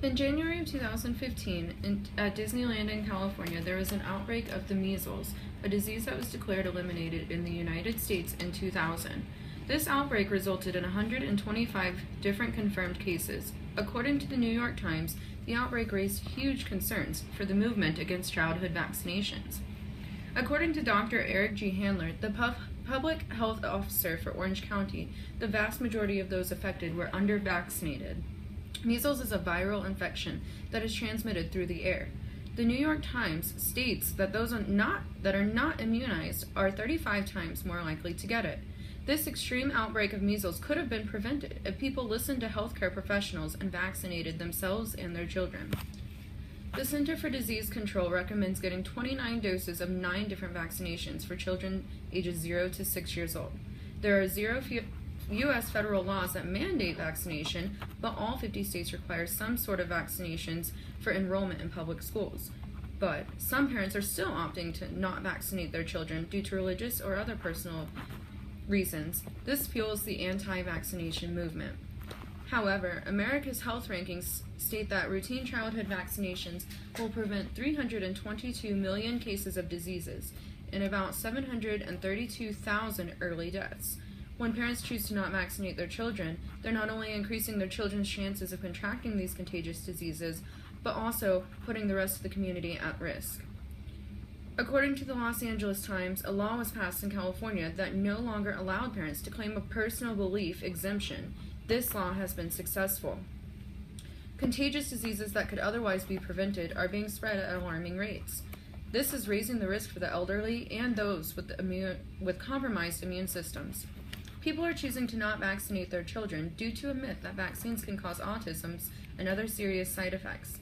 In January of 2015, at Disneyland in California, there was an outbreak of the measles, a disease that was declared eliminated in the United States in 2000. This outbreak resulted in 125 different confirmed cases. According to the New York Times, the outbreak raised huge concerns for the movement against childhood vaccinations. According to Dr. Eric G. Handler, the public health officer for Orange County, the vast majority of those affected were under-vaccinated. Measles is a viral infection that is transmitted through the air. The New York Times states that those that are not immunized are 35 times more likely to get it. This extreme outbreak of measles could have been prevented if people listened to healthcare professionals and vaccinated themselves and their children. The Center for Disease Control recommends getting 29 doses of 9 different vaccinations for children ages 0 to 6 years old. There are 0 U.S. federal laws that mandate vaccination, but all 50 states require some sort of vaccinations for enrollment in public schools. But some parents are still opting to not vaccinate their children due to religious or other personal reasons. This fuels the anti-vaccination movement. However, America's health rankings state that routine childhood vaccinations will prevent 322 million cases of diseases and about 732,000 early deaths. When parents choose to not vaccinate their children, they're not only increasing their children's chances of contracting these contagious diseases, but also putting the rest of the community at risk. According to the Los Angeles Times, a law was passed in California that no longer allowed parents to claim a personal belief exemption. This law has been successful. Contagious diseases that could otherwise be prevented are being spread at alarming rates. This is raising the risk for the elderly and those with compromised immune systems. People are choosing to not vaccinate their children due to a myth that vaccines can cause autism and other serious side effects.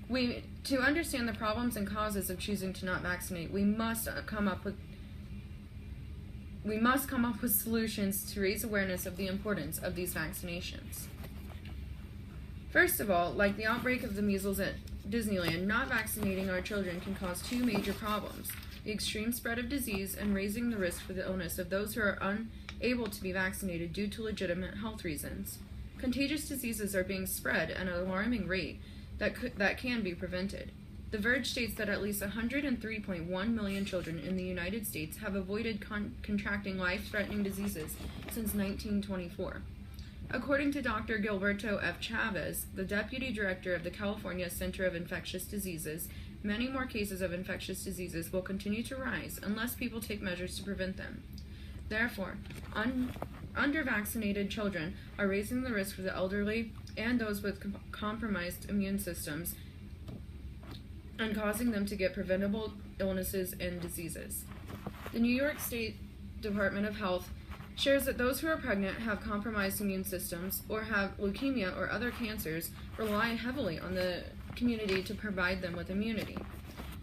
To understand the problems and causes of choosing to not vaccinate, we must come up with solutions to raise awareness of the importance of these vaccinations. First of all, like the outbreak of the measles at Disneyland, not vaccinating our children can cause 2 major problems: the extreme spread of disease and raising the risk for the illness of those who are unable to be vaccinated due to legitimate health reasons. Contagious diseases are being spread at an alarming rate that can be prevented. The Verge states that at least 103.1 million children in the United States have avoided contracting life-threatening diseases since 1924. According to Dr. Gilberto F. Chavez, the Deputy Director of the California Center of Infectious Diseases, many more cases of infectious diseases will continue to rise unless people take measures to prevent them. Therefore, under-vaccinated children are raising the risk for the elderly and those with compromised immune systems and causing them to get preventable illnesses and diseases. The New York State Department of Health shares that those who are pregnant, have compromised immune systems, or have leukemia or other cancers rely heavily on the community to provide them with immunity.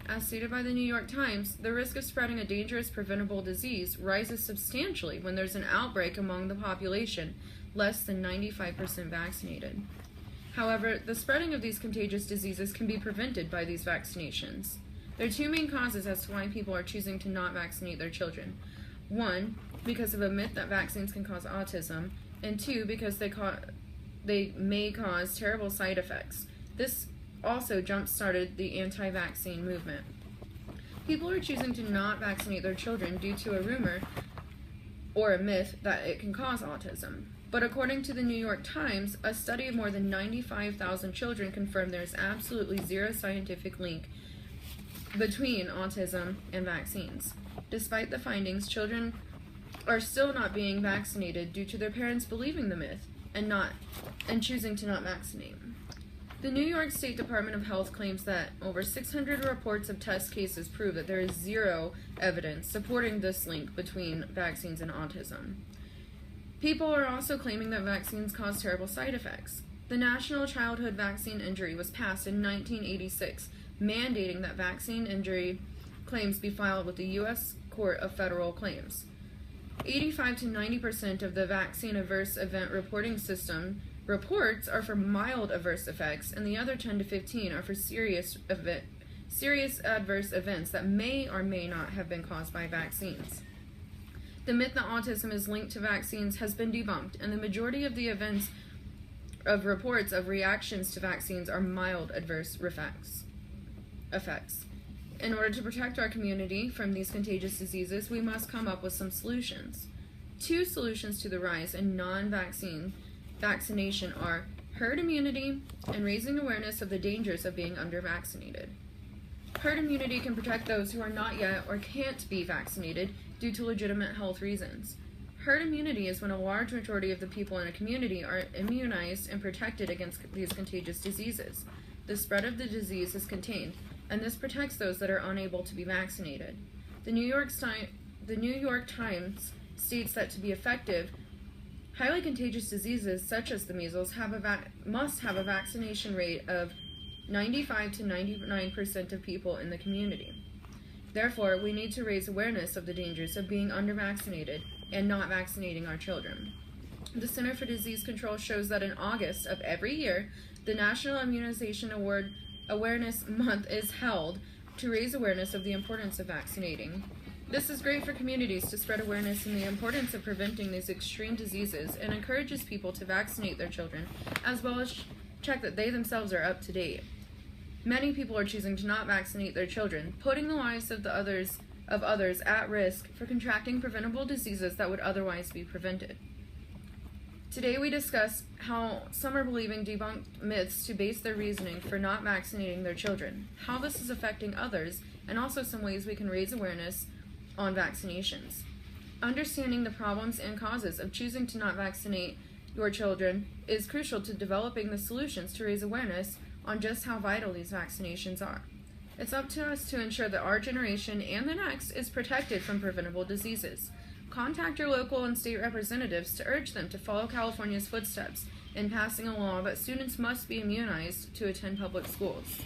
As stated by the New York Times, the risk of spreading a dangerous preventable disease rises substantially when there's an outbreak among the population less than 95% vaccinated. However, the spreading of these contagious diseases can be prevented by these vaccinations. There are 2 main causes as to why people are choosing to not vaccinate their children. 1, because of a myth that vaccines can cause autism, and 2, because they may cause terrible side effects. This also jump-started the anti-vaccine movement. People are choosing to not vaccinate their children due to a rumor or a myth that it can cause autism. But according to the New York Times, a study of more than 95,000 children confirmed there is absolutely 0 scientific link between autism and vaccines. Despite the findings, children are still not being vaccinated due to their parents believing the myth and choosing to not vaccinate. The New York State Department of Health claims that over 600 reports of test cases prove that there is 0 evidence supporting this link between vaccines and autism. People are also claiming that vaccines cause terrible side effects. The National Childhood Vaccine Injury was passed in 1986, mandating that vaccine injury claims be filed with the U.S. Court of Federal Claims. 85 to 90% of the vaccine adverse event reporting system reports are for mild adverse effects, and the other 10 to 15 are for serious adverse events that may or may not have been caused by vaccines. The myth that autism is linked to vaccines has been debunked, and the majority of the events of reports of reactions to vaccines are mild adverse effects. In order to protect our community from these contagious diseases, we must come up with some solutions. Two solutions to the rise in non-vaccine vaccination are herd immunity and raising awareness of the dangers of being under-vaccinated. Herd immunity can protect those who are not yet or can't be vaccinated due to legitimate health reasons. Herd immunity is when a large majority of the people in a community are immunized and protected against these contagious diseases. The spread of the disease is contained, and this protects those that are unable to be vaccinated. The New York Times states that to be effective, highly contagious diseases such as the measles must have a vaccination rate of 95 to 99% of people in the community. Therefore, we need to raise awareness of the dangers of being under-vaccinated and not vaccinating our children. The Center for Disease Control shows that in August of every year, the National Immunization Awareness Month is held to raise awareness of the importance of vaccinating. This is great for communities to spread awareness in the importance of preventing these extreme diseases and encourages people to vaccinate their children, as well as check that they themselves are up to date. Many people are choosing to not vaccinate their children, putting the lives of others at risk for contracting preventable diseases that would otherwise be prevented. Today we discuss how some are believing debunked myths to base their reasoning for not vaccinating their children, how this is affecting others, and also some ways we can raise awareness on vaccinations. Understanding the problems and causes of choosing to not vaccinate your children is crucial to developing the solutions to raise awareness on just how vital these vaccinations are. It's up to us to ensure that our generation and the next is protected from preventable diseases. Contact your local and state representatives to urge them to follow California's footsteps in passing a law that students must be immunized to attend public schools.